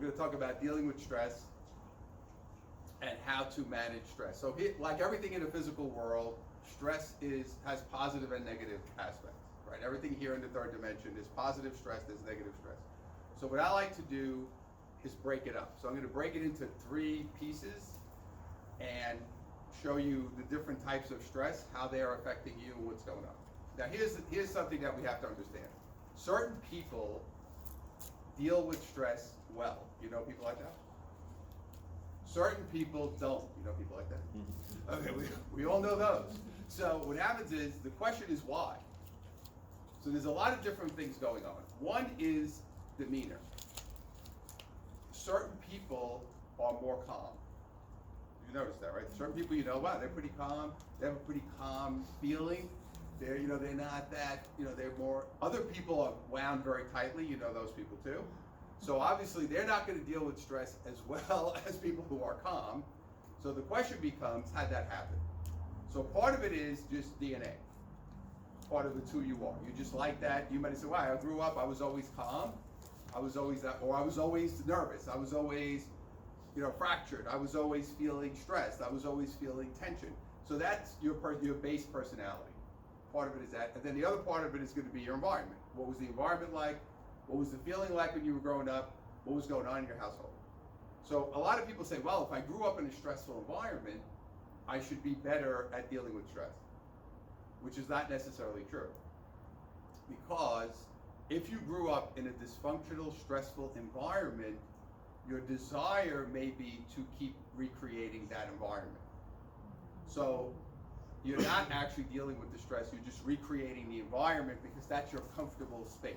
going to talk about dealing with stress and how to manage stress. So like everything in the physical world, stress has positive and negative aspects, right? Everything here in the third dimension is positive stress, there's negative stress. So what I like to do is break it up. So I'm going to break it into 3 pieces and show you the different types of stress, how they are affecting you and what's going on. Now here's something that we have to understand. Certain people deal with stress well. You know people like that? Certain people don't. You know people like that? Okay, we all know those. So what happens is, the question is why? So there's a lot of different things going on. One is demeanor. Certain people are more calm. You notice that, right? Certain people, wow, they're pretty calm. They have a pretty calm feeling. They're not that, they're more. Other people are wound very tightly. You know those people too. So obviously they're not going to deal with stress as well as people who are calm. So the question becomes, how'd that happen? So part of it is just DNA. Part of it's who you are. You just like that. You might say, wow, I grew up, I was always calm. I was always that, or I was always nervous. I was always, fractured. I was always feeling stressed. I was always feeling tension. So that's your base personality. Part of it is that. And then the other part of it is going to be your environment. What was the environment like? What was the feeling like when you were growing up? What was going on in your household? So a lot of people say, well, if I grew up in a stressful environment, I should be better at dealing with stress, which is not necessarily true. Because if you grew up in a dysfunctional, stressful environment, your desire may be to keep recreating that environment. So you're not actually dealing with the stress, you're just recreating the environment because that's your comfortable space.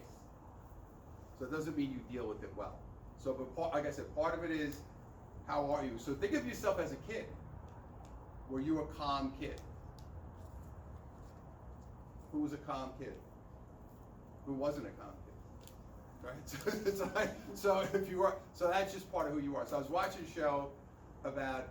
So it doesn't mean you deal with it well. So, but like I said, part of it is, how are you? So think of yourself as a kid. Were you a calm kid? Who was a calm kid? Who wasn't a calm kid? Right? So if you were, so that's just part of who you are. So I was watching a show about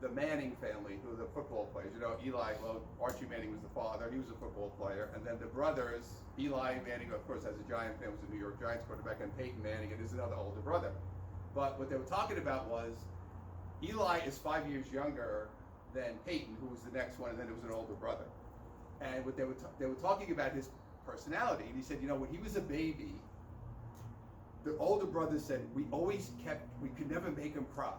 the Manning family, who are the football players. Eli, well, Archie Manning was the father, he was a football player, and then the brothers, Eli Manning, of course, as a Giant fan, was a New York Giants quarterback, and Peyton Manning, and there's another older brother. But what they were talking about was, Eli is 5 years younger than Peyton, who was the next one, and then there was an older brother. And what they were talking about his personality, and he said, when he was a baby, the older brother said, we could never make him cry.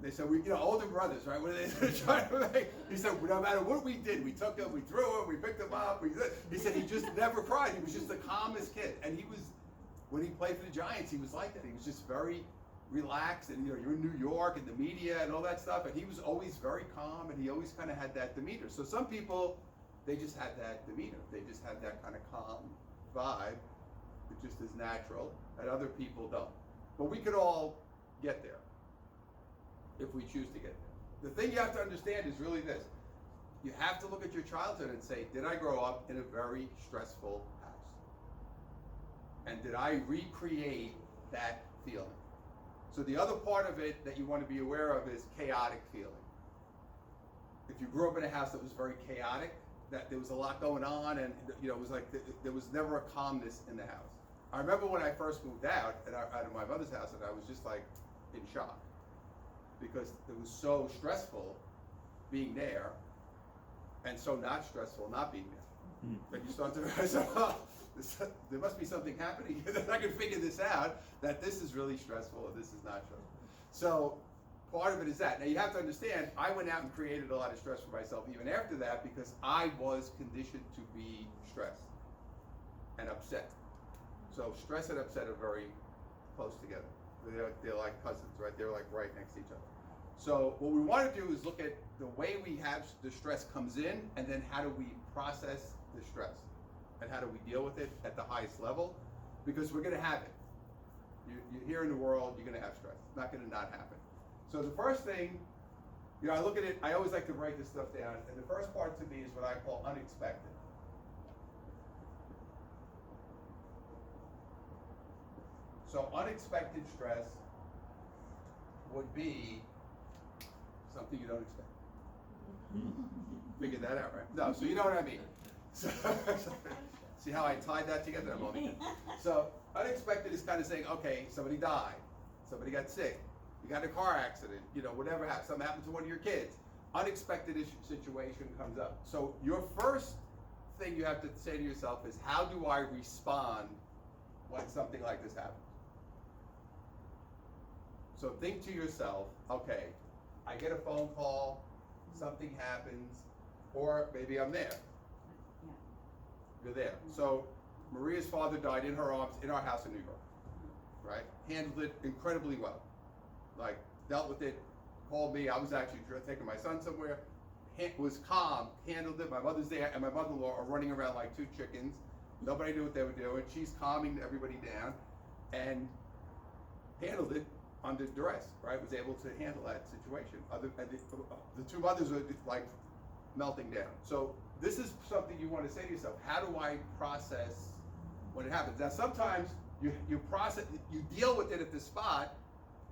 They said, older brothers, right? What are they trying to make? He said, no matter what we did, we took him, we threw him, we picked him up. He said he just never cried. He was just the calmest kid. And when he played for the Giants, he was like that. He was just very relaxed, and you're in New York and the media and all that stuff, and he was always very calm, and he always kind of had that demeanor. So some people, they just had that demeanor. They just had that kind of calm vibe. It just is natural, and other people don't. But we could all get there if we choose to get there. The thing you have to understand is really this. You have to look at your childhood and say, did I grow up in a very stressful house? And did I recreate that feeling? So the other part of it that you want to be aware of is chaotic feeling. If you grew up in a house that was very chaotic, that there was a lot going on, and it was like there was never a calmness in the house. I remember when I first moved out of my mother's house, and I was just like in shock, because it was so stressful being there, and so not stressful not being there. But you start to realize, there must be something happening here that I can figure this out, that this is really stressful or this is not stressful. So part of it is that. Now you have to understand, I went out and created a lot of stress for myself even after that, because I was conditioned to be stressed and upset. So stress and upset are very close together. They're like cousins, right? They're like right next to each other. So what we want to do is look at the way we have the stress comes in, and then how do we process the stress, and how do we deal with it at the highest level, because we're going to have it. You're here in the world, you're going to have stress. It's not going to not happen. So the first thing, I look at it, I always like to break this stuff down, and the first part to me is what I call unexpected. So unexpected stress would be something you don't expect. Figured that out, right? No, so you know what I mean. So, see how I tied that together? So unexpected is kind of saying, okay, somebody died. somebody got sick, you got in a car accident, whatever happened, something happened to one of your kids, unexpected situation comes up. So your first thing you have to say to yourself is, how do I respond when something like this happens? So think to yourself, okay, I get a phone call, something happens, or maybe I'm there. You're there. So Maria's father died in her arms in our house in New York, right? Handled it incredibly well. Like, dealt with it, called me. I was actually taking my son somewhere. Was calm, handled it. My mother's there, and my mother-in-law are running around like two chickens. Nobody knew what they were doing. She's calming everybody down, and handled it under duress, right? Was able to handle that situation. The two mothers were like melting down. So this is something you want to say to yourself. How do I process when it happens? Now sometimes you process, you deal with it at the spot,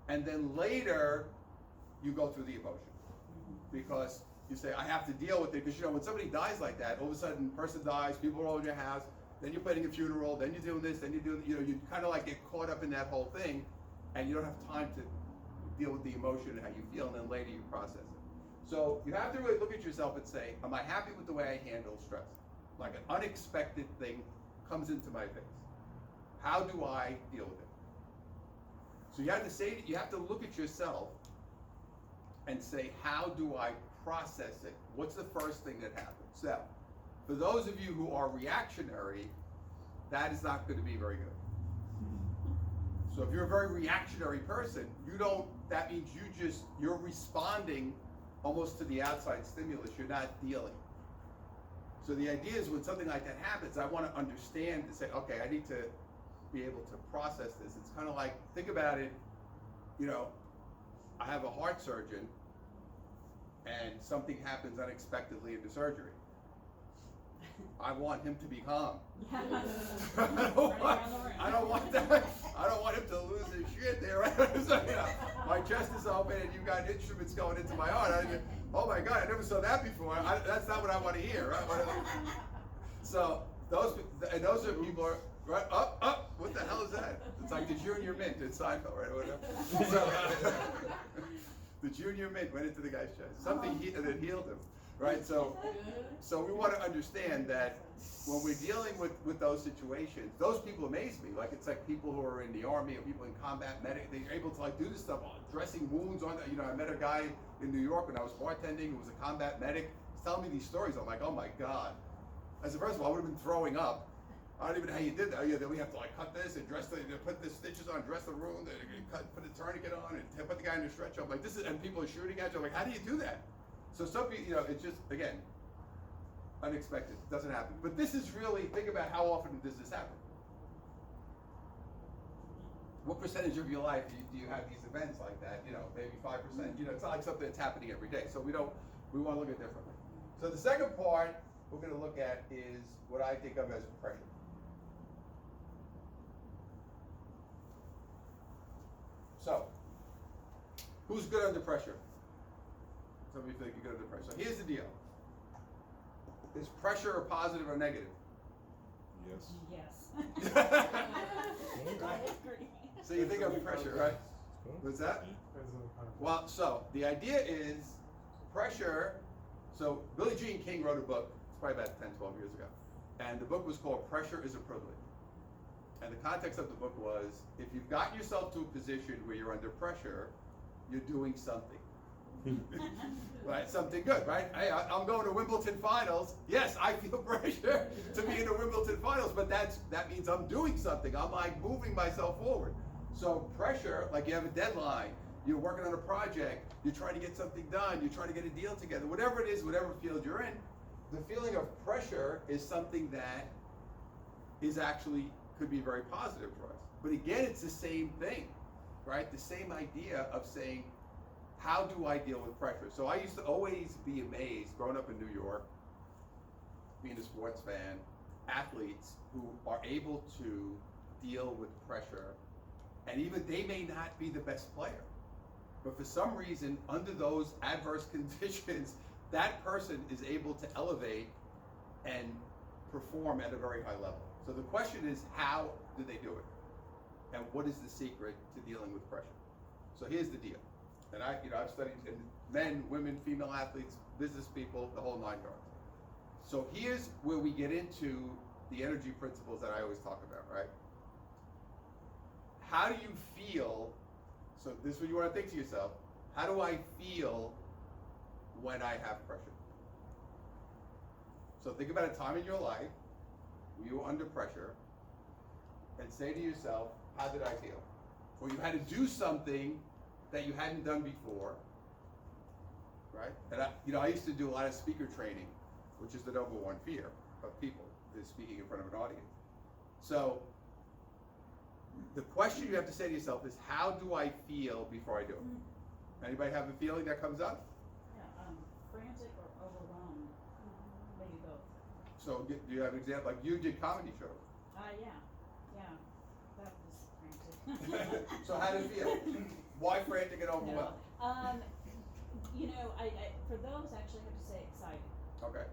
and then later you go through the emotion, because you say, I have to deal with it. Because when somebody dies like that, all of a sudden person dies, people are all in your house, then you're planning a funeral, then you're doing this, then you're doing, you kind of like get caught up in that whole thing, and you don't have time to deal with the emotion and how you feel, and then later you process it. So you have to really look at yourself and say, am I happy with the way I handle stress? Like an unexpected thing comes into my face. How do I deal with it? So you have to look at yourself and say, how do I process it? What's the first thing that happens? So, for those of you who are reactionary, that is not going to be very good. So if you're a very reactionary person, that means you're responding almost to the outside stimulus. You're not dealing. So the idea is, when something like that happens, I want to understand and say, okay, I need to be able to process this. It's kind of like, think about it, I have a heart surgeon, and something happens unexpectedly in the surgery. I want him to be calm. I don't want that. I don't want him to lose his shit there. So, my chest is open and you've got instruments going into my heart. Oh my God, I never saw that before. That's not what I want to hear, right? So those are people are right up. What the hell is that? It's like the Junior Mint in Seinfeld, right? Or whatever. So, the Junior Mint went into the guy's chest. Something that healed him. Right, so we want to understand that when we're dealing with those situations, those people amaze me. Like, it's like people who are in the army or people in combat medic, they're able to do this stuff, dressing wounds on. I met a guy in New York when I was bartending who was a combat medic. He's telling me these stories. I'm like, oh my God. I said, first of all, I would have been throwing up. I don't even know how you did that. Then we have to cut this and put the stitches on, dress the wound, put a tourniquet on, and put the guy in the stretcher. I'm like, and people are shooting at you. I'm like, how do you do that? So some people, it's just, again, unexpected. It doesn't happen. But this is really, think about how often does this happen? What percentage of your life do you have these events like that? Maybe 5%. It's not like something that's happening every day. So we want to look at it differently. So the second part we're going to look at is what I think of as pressure. So, who's good under pressure? Some of you think you're good under pressure. So here's the deal. Is pressure a positive or negative? Yes. I agree. So you think of pressure, right? What's that? Well, so the idea is pressure. So Billie Jean King wrote a book. It's probably about 10, 12 years ago. And the book was called Pressure is a Privilege. And the context of the book was, if you've gotten yourself to a position where you're under pressure, you're doing something. Right? Something good, right? Hey, I'm going to Wimbledon finals. Yes, I feel pressure to be in the Wimbledon finals, but that means I'm doing something. I'm like moving myself forward. So pressure, like you have a deadline, you're working on a project, you're trying to get something done, you're trying to get a deal together, whatever it is, whatever field you're in, the feeling of pressure is something that is actually could be very positive for us. But again, it's the same thing, right? The same idea of saying, how do I deal with pressure? So I used to always be amazed, growing up in New York, being a sports fan, athletes who are able to deal with pressure, and even they may not be the best player, but for some reason, under those adverse conditions, that person is able to elevate and perform at a very high level. So the question is, how do they do it? And what is the secret to dealing with pressure? So here's the deal. And I've studied men, women, female athletes, business people, the whole 9 yards. So here's where we get into the energy principles that I always talk about, right? How do you feel? So this is what you want to think to yourself. How do I feel when I have pressure? So think about a time in your life where you were under pressure and say to yourself, how did I feel? Or you had to do something that you hadn't done before, right? And I used to do a lot of speaker training, which is the number one fear of people, is speaking in front of an audience. So the question you have to say to yourself is, how do I feel before I do it? Anybody have a feeling that comes up? Yeah, frantic or overwhelmed, maybe both. So do you have an example? Like you did comedy shows. Yeah, that was frantic. So how did it feel? Why frantic and overwhelmed? No. I for those actually have to say excited. Okay.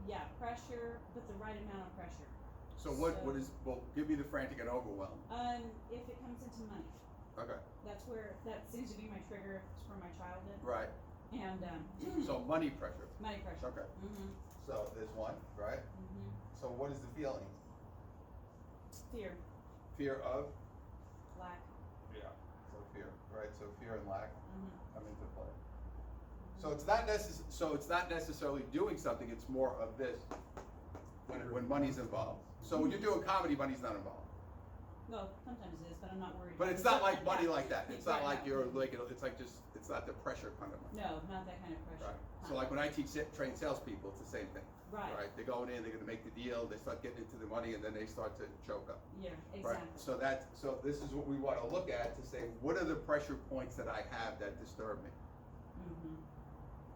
Yeah, pressure, but the right amount of pressure. So what is, well, give me the frantic and overwhelmed. If it comes into money. Okay. That seems to be my trigger for my childhood. Right. And So money pressure. money pressure. Okay. Mhm. So there's one, right? Mhm. So what is the feeling? Fear, Fear of? lack. Yeah. So fear, right? So fear and lack Mhm. come into play. So it's not necessarily doing something. It's more of this when money's involved. So when you're doing comedy, money's not involved. Well, sometimes it is, but I'm not worried. But about it's it. not like money like that. It's not Right, like no. you're like it's like just it's not the pressure kind of money. No, not that kind of pressure. Right. So like when I train salespeople, it's the same thing. Right. They're going in, they're going to make the deal, they start getting into the money, and then they start to choke up. Yeah, Right. exactly. So this is what we want to look at to say, what are the pressure points that I have that disturb me? Mhm.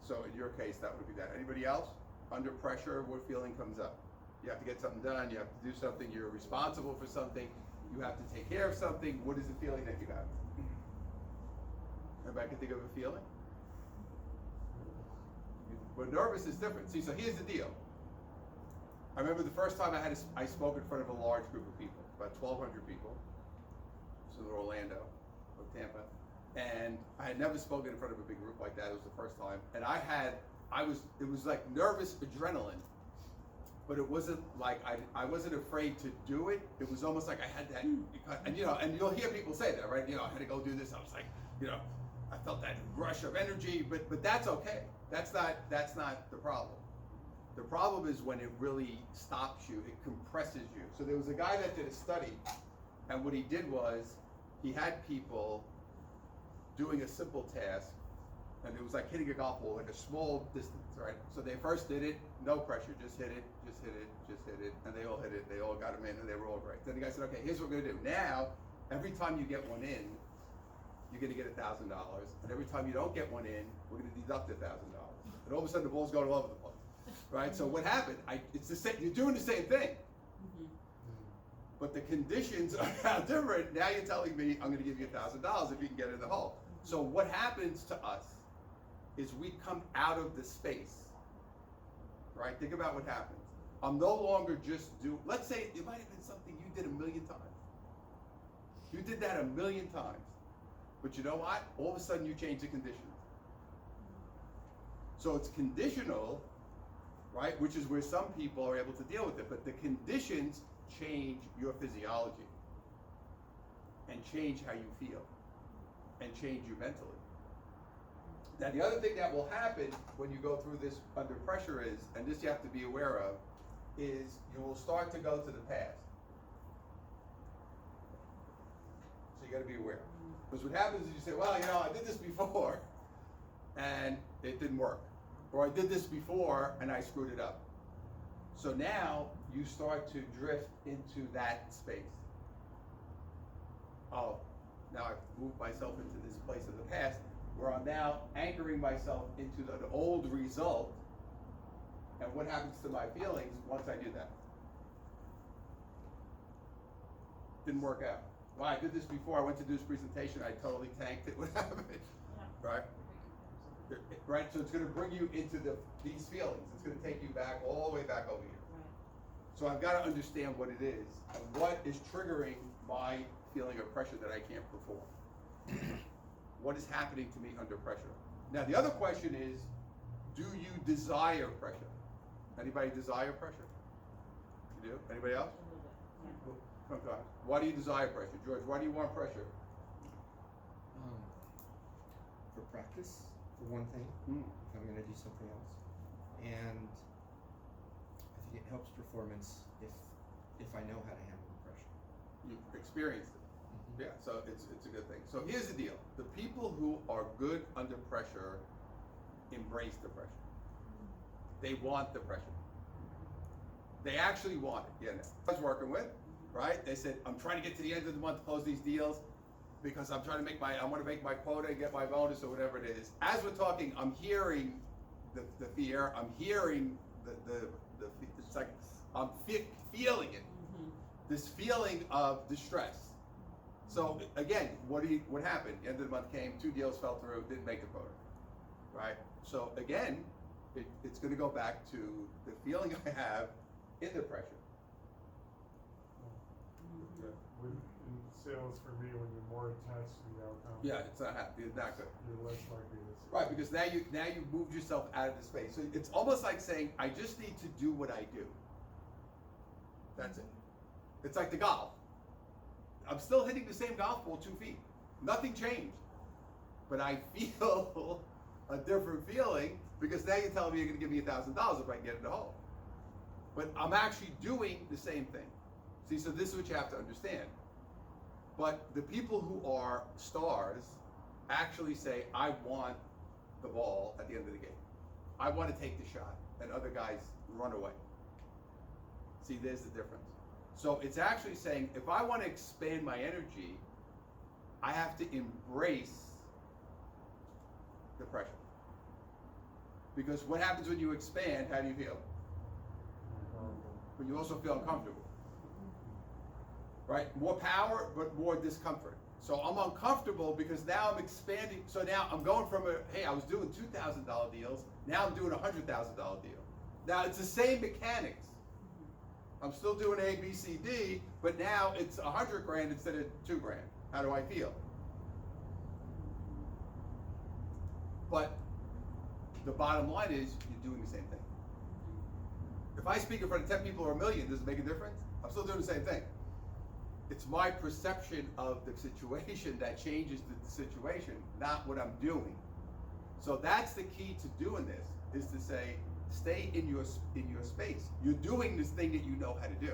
So in your case, that would be that. Anybody else? Under pressure, what feeling comes up? You have to get something done, you have to do something, you're responsible for something, you have to take care of something. What is the feeling that you have? Everybody can think of a feeling? But nervous is different. See, so here's the deal. I remember the first time I spoke in front of a large group of people, about 1,200 people. This was in Orlando or Tampa. And I had never spoken in front of a big group like that. It was the first time. And it was like nervous adrenaline. But it wasn't like, I wasn't afraid to do it. It was almost like I had that, and you'll hear people say that, right? I had to go do this. I was like, I felt that rush of energy, but that's okay. That's not the problem. The problem is when it really stops you, it compresses you. So there was a guy that did a study, and what he did was, he had people doing a simple task, and it was like hitting a golf ball, like a small distance, right? So they first did it, no pressure, just hit it, and they all hit it, they all got them in, and they were all great. Then the guy said, okay, here's what we're gonna do. Now, every time you get one in, you're gonna get $1,000, and every time you don't get one in, we're gonna deduct $1,000. And all of a sudden the ball's going all over the place, right? So what happened? It's the same, you're doing the same thing. Mhm. But the conditions are now different. Now you're telling me I'm gonna give you $1,000 if you can get in the hole. So what happens to us is we come out of the space, right? Think about what happens. I'm no longer let's say it might have been something you did 1,000,000 times. You did that 1,000,000 times. But you know what? All of a sudden you change the conditions. So it's conditional, right? Which is where some people are able to deal with it. But the conditions change your physiology and change how you feel and change you mentally. Now the other thing that will happen when you go through this under pressure is, and this you have to be aware of, is you will start to go to the past. So you got to be aware. Because what happens is you say, well, I did this before and it didn't work. Or I did this before and I screwed it up. So now you start to drift into that space. Oh, now I've moved myself into this place of the past where I'm now anchoring myself into an old result. And what happens to my feelings once I do that? Didn't work out. Well, I did this before. I went to do this presentation. I totally tanked it. What happened? Yeah. Right? Right? So it's going to bring you into these feelings. It's going to take you back all the way back over here. Right. So I've got to understand what it is and what is triggering my feeling of pressure that I can't perform. what is happening to me under pressure. Now the other question is, do you desire pressure? Anybody desire pressure? You do? Anybody else? A little bit, yeah. Okay. Why do you desire pressure? George, why do you want pressure? For practice, for one thing, if I'm going to do something else, and I think it helps performance if I know how to handle the pressure. You've experienced it. Yeah, so it's a good thing. So here's the deal. The people who are good under pressure embrace the pressure. They want the pressure. They actually want it. Yeah, I was working with, right? They said, I'm trying to get to the end of the month to close these deals because I'm trying to I want to make my quota and get my bonus or whatever it is. As we're talking, I'm hearing the fear. I'm hearing it's like I'm feeling it. This feeling of distress. So again, what happened? The end of the month came, 2 deals fell through, didn't make the quota, right? So again, it's going to go back to the feeling I have in the pressure. Yeah. In sales, for me, when you're more attached to the outcome, Yeah, it's not happy. It's not good. you're less likely to succeed. Right, because now you moved yourself out of the space. So it's almost like saying, I just need to do what I do. That's it. It's like the golf. I'm still hitting the same golf ball 2 feet. Nothing changed. But I feel a different feeling because now you're telling me you're going to give me $1,000 if I can get in the hole. But I'm actually doing the same thing. See, so this is what you have to understand. But the people who are stars actually say, I want the ball at the end of the game. I want to take the shot, and other guys run away. See, there's the difference. So it's actually saying, if I want to expand my energy, I have to embrace the pressure. Because what happens when you expand, how do you feel? But you also feel uncomfortable. Right? More power, but more discomfort. So I'm uncomfortable because now I'm expanding. So now I'm going from hey, I was doing $2,000 deals. Now I'm doing a $100,000 deal. Now it's the same mechanics. I'm still doing A, B, C, D, but now it's $100,000 instead of $2,000. How do I feel? But the bottom line is you're doing the same thing. If I speak in front of 10 people or 1 million, does it make a difference? I'm still doing the same thing. It's my perception of the situation that changes the situation, not what I'm doing. So that's the key to doing this, is to say, stay in your space. You're doing this thing that you know how to do.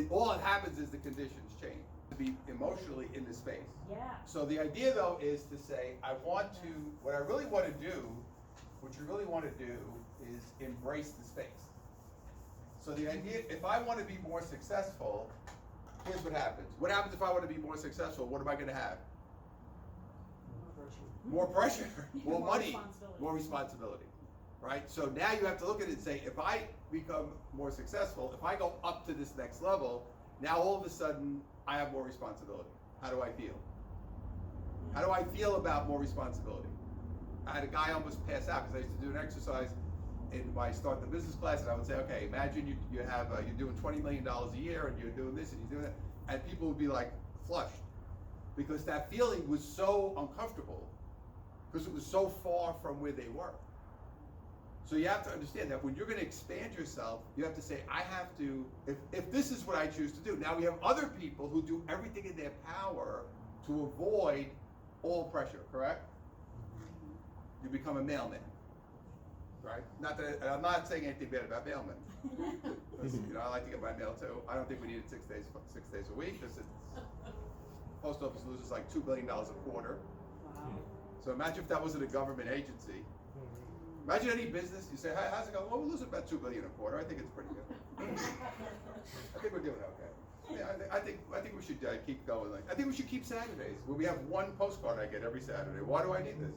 All that happens is the conditions change. To be emotionally in the space. Yeah. So the idea though is to say, what I really want to do, what you really want to do is embrace the space. So the idea, if I want to be more successful, here's what happens. What happens if I want to be more successful? What am I going to have? More pressure, more money, more responsibility, right? So now you have to look at it and say, if I become more successful, if I go up to this next level, now all of a sudden I have more responsibility. How do I feel? How do I feel about more responsibility? I had a guy almost pass out because I used to do an exercise when I start the business class, and I would say, okay, imagine you're doing $20 million a year, and you're doing this and you're doing that, and people would be like flushed because that feeling was so uncomfortable because it was so far from where they were. So you have to understand that when you're going to expand yourself, you have to say, I have to, if this is what I choose to do. Now we have other people who do everything in their power to avoid all pressure, correct? You become a mailman, right? Not that, and I'm not saying anything bad about mailmen. I like to get my mail too. I don't think we need it 6 days a week because post office loses like $2 billion a quarter. Wow. So imagine if that wasn't a government agency. Imagine any business, you say, hey, how's it going? Well, we're losing about $2 billion a quarter. I think it's pretty good. I think we're doing okay. Yeah, I think we should keep going. I think we should keep Saturdays, where we have one postcard I get every Saturday. Why do I need this?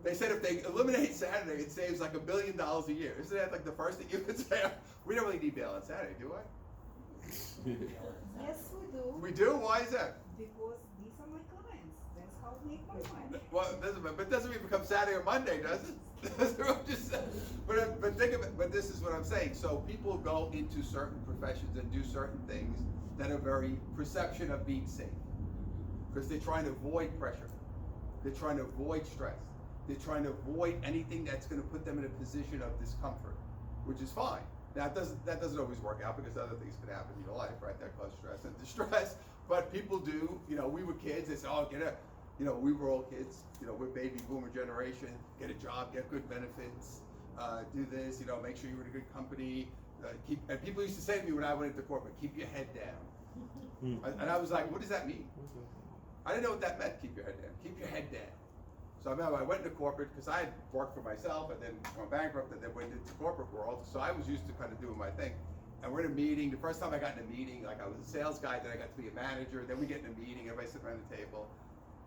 They said if they eliminate Saturday, it saves like $1 billion a year. Isn't that like the first thing you would say? We don't really need mail on Saturday, do I? Yes, we do. We do? Why is that? Because these are my clients. That's how I make my money. Well, it doesn't mean become Saturday or Monday, does it? But this is what I'm saying. So people go into certain professions and do certain things that are very perception of being safe. because they're trying to avoid pressure. They're trying to avoid stress. They're trying to avoid anything that's going to put them in a position of discomfort, which is fine. Now, that doesn't always work out because other things can happen in your life, right? That cause stress and distress. But people do. You know, we were kids. They said, "Oh, we were all kids. We're baby boomer generation. Get a job, get good benefits, do this. Make sure you're in a good company. And people used to say to me when I went into corporate, keep your head down. And I was like, what does that mean? I didn't know what that meant. Keep your head down. Keep your head down. So I remember I went into corporate because I had worked for myself and then went bankrupt and then went into the corporate world. So I was used to kind of doing my thing. And we're in a meeting. The first time I got in a meeting, like I was a sales guy, then I got to be a manager. Then we get in a meeting, everybody sitting around the table,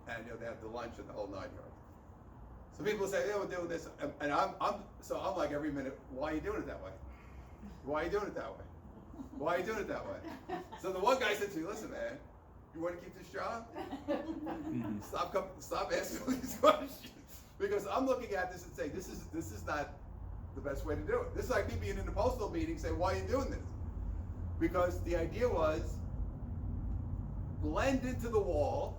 and they have the lunch and the whole 9 yards. So people say, "Yeah, we're doing this," and I'm like every minute, "Why are you doing it that way? Why are you doing it that way? Why are you doing it that way?" So the one guy said to me, "Listen, man, you want to keep this job? Stop asking all these questions." Because I'm looking at this and saying, this is not the best way to do it. This is like me being in the postal meeting saying, "Why are you doing this?" Because the idea was blend into the wall.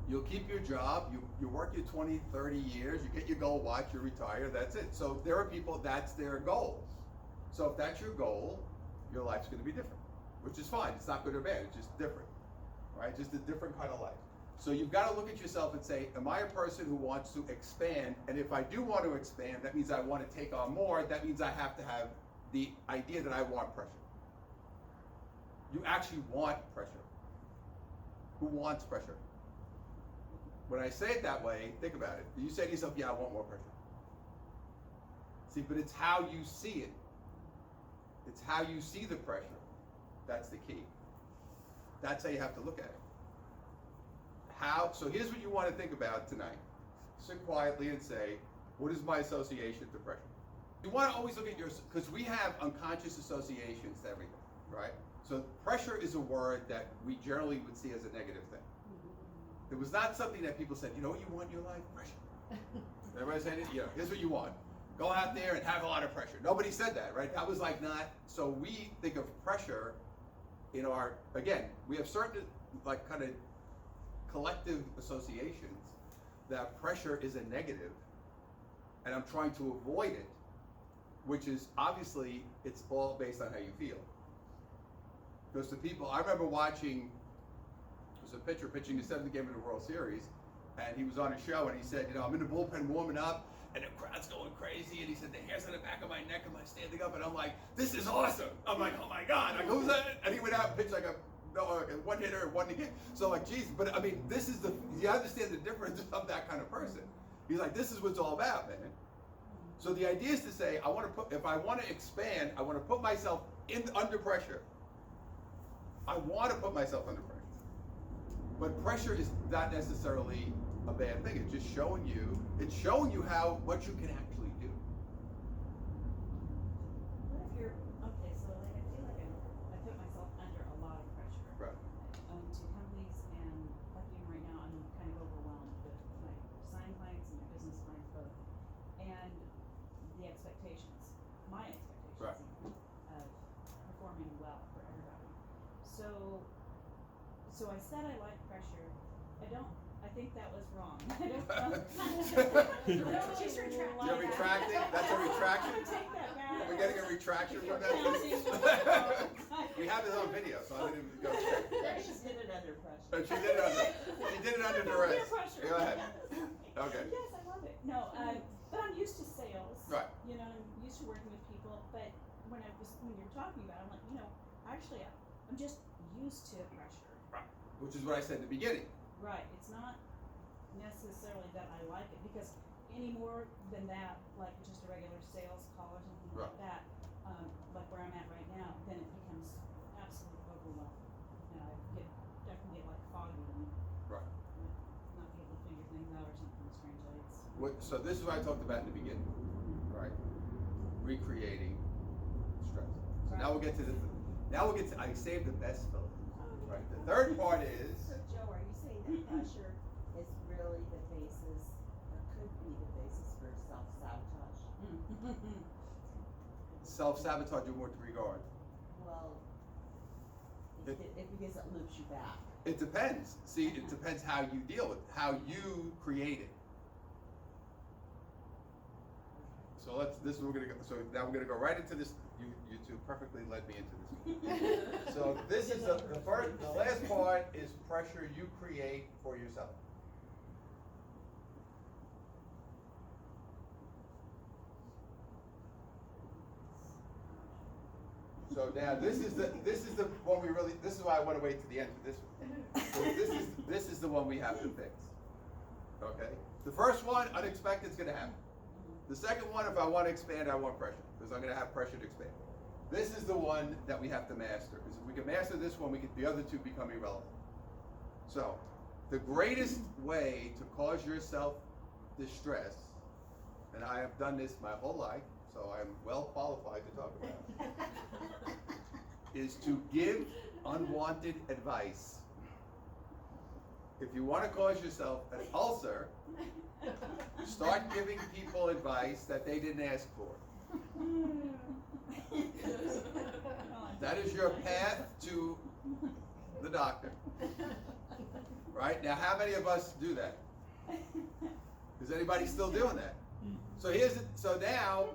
You'll keep your job, you work your 20, 30 years, you get your gold watch, you retire, that's it. So there are people, that's their goals. So if that's your goal, your life's going to be different, which is fine. It's not good or bad, it's just different, right? Just a different kind of life. So you've got to look at yourself and say, am I a person who wants to expand? And if I do want to expand, that means I want to take on more. That means I have to have the idea that I want pressure. You actually want pressure. Who wants pressure? When I say it that way, think about it. You say to yourself, "Yeah, I want more pressure." See, but it's how you see it. It's how you see the pressure. That's the key. That's how you have to look at it. So here's what you want to think about tonight. Sit quietly and say, what is my association to pressure? You want to always look at because we have unconscious associations to everything, right? So pressure is a word that we generally would see as a negative thing. It was not something that people said, "You know what you want in your life? Pressure." Everybody said it, here's what you want. Go out there and have a lot of pressure. Nobody said that, right? That was like not, so we think of pressure in we have certain like kind of collective associations that pressure is a negative and I'm trying to avoid it, which is obviously, it's all based on how you feel. Because the people, I remember watching, a pitcher pitching the 7th game of the World Series, and he was on a show and he said, I'm in the bullpen warming up and the crowd's going crazy, and he said the hairs on the back of my neck, am I standing up? And I'm like, this is awesome. I'm like, oh my God, like, who's that? And he went out and pitched like a one hitter, won the game. So like, geez, but I mean, you understand the difference of that kind of person. He's like, this is what it's all about, man. So the idea is to say, if I want to expand, I want to put myself under pressure. I want to put myself under pressure. But pressure is not necessarily a bad thing. It's just showing you what you can actually do. What if you're, okay, so like I feel like I put myself under a lot of pressure. Right. To companies, and like even right now, I'm kind of overwhelmed with my sign clients and my business clients both. And the expectations, my expectations Right. even, of performing well for everybody. So I said I like pressure. I think that was wrong. She's retracting. You're retracting? That's a retraction? I'm gonna take that back. Are we getting a retraction from that? We have it on video, so I didn't even go check. She did it under pressure. She did it under duress. Go ahead. Okay. Yes, I love it. No, but I'm used to sales. Right. I'm used to working with people. But when you're talking about it, I'm like, actually, I'm just used to pressure. Right. Which is what I said in the beginning. Right. It's not necessarily that I like it, because any more than that, like just a regular sales call or something Right. like that, like where I'm at right now, then it becomes absolute overwhelming. And I can get like foggy and Right. not be able to figure things out or something strangely. So this is what I talked about in the beginning, right? Recreating stress. So now we'll get to I saved the best for last. Right. The third part is. So Joe, are you saying that pressure is really the basis, or could be the basis for self-sabotage? Self-sabotage in what regard? Well, because it loops you back. It depends. See, it depends how you deal with it, how you create it. So this is where we're gonna go. So now we're gonna go right into this. You two perfectly led me into this. So this is the last part is pressure you create for yourself. So now this is the one we really. This is why I want to wait to the end for this one. So this is the one we have to fix. Okay. The first one, unexpected, is going to happen. The second one, if I want to expand, I want pressure because I'm going to have pressure to expand. This is the one that we have to master because if we can master this one, the other two become irrelevant. So, the greatest way to cause yourself distress, and I have done this my whole life, so I'm well qualified to talk about it, is to give unwanted advice. If you want to cause yourself an ulcer, start giving people advice that they didn't ask for. That is your path to the doctor. Right? Now, how many of us do that? Is anybody still doing that? So now,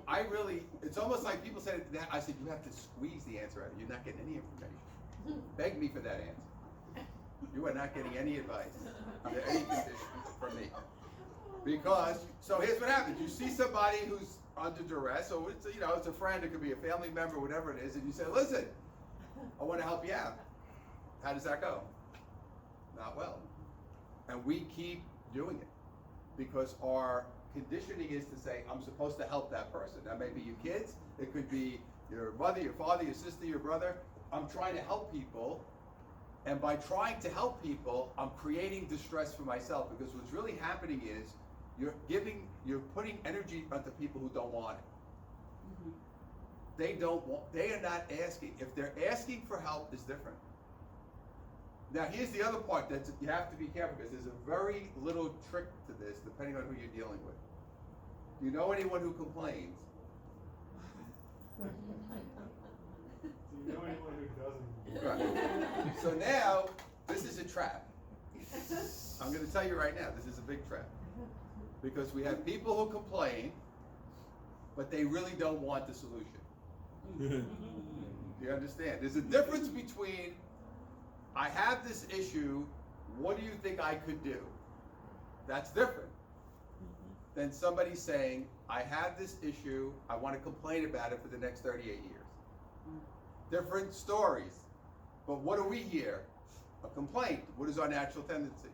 it's almost like people said, I said, you have to squeeze the answer out. You're not getting any information. Beg me for that answer. You are not getting any advice under any condition from me. Because, so here's what happens. You see somebody who's under duress, or it's a friend, it could be a family member, whatever it is, and you say, listen, I want to help you out. How does that go? Not well. And we keep doing it because our conditioning is to say, I'm supposed to help that person. That may be your kids, it could be your mother, your father, your sister, your brother. I'm trying to help people, and by trying to help people, I'm creating distress for myself because what's really happening is you're putting energy onto people who don't want it. Mm-hmm. They are not asking. If they're asking for help, it's different. Now, here's the other part that you have to be careful because there's a very little trick to this depending on who you're dealing with. Do you know anyone who complains? Do you know anyone who doesn't? Right. So now, this is a trap. I'm going to tell you right now, this is a big trap. Because we have people who complain, but they really don't want the solution. Do you understand? There's a difference between, I have this issue, what do you think I could do? That's different than somebody saying, I have this issue, I want to complain about it for the next 38 years. Different stories. But what do we hear? A complaint. What is our natural tendency?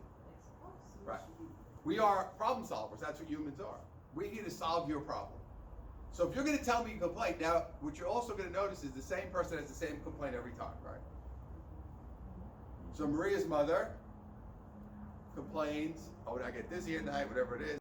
Right. We are problem solvers. That's what humans are. We're here to solve your problem. So if you're going to tell me you complain, now what you're also going to notice is the same person has the same complaint every time, right? So Maria's mother complains, oh, when I get dizzy at night, whatever it is.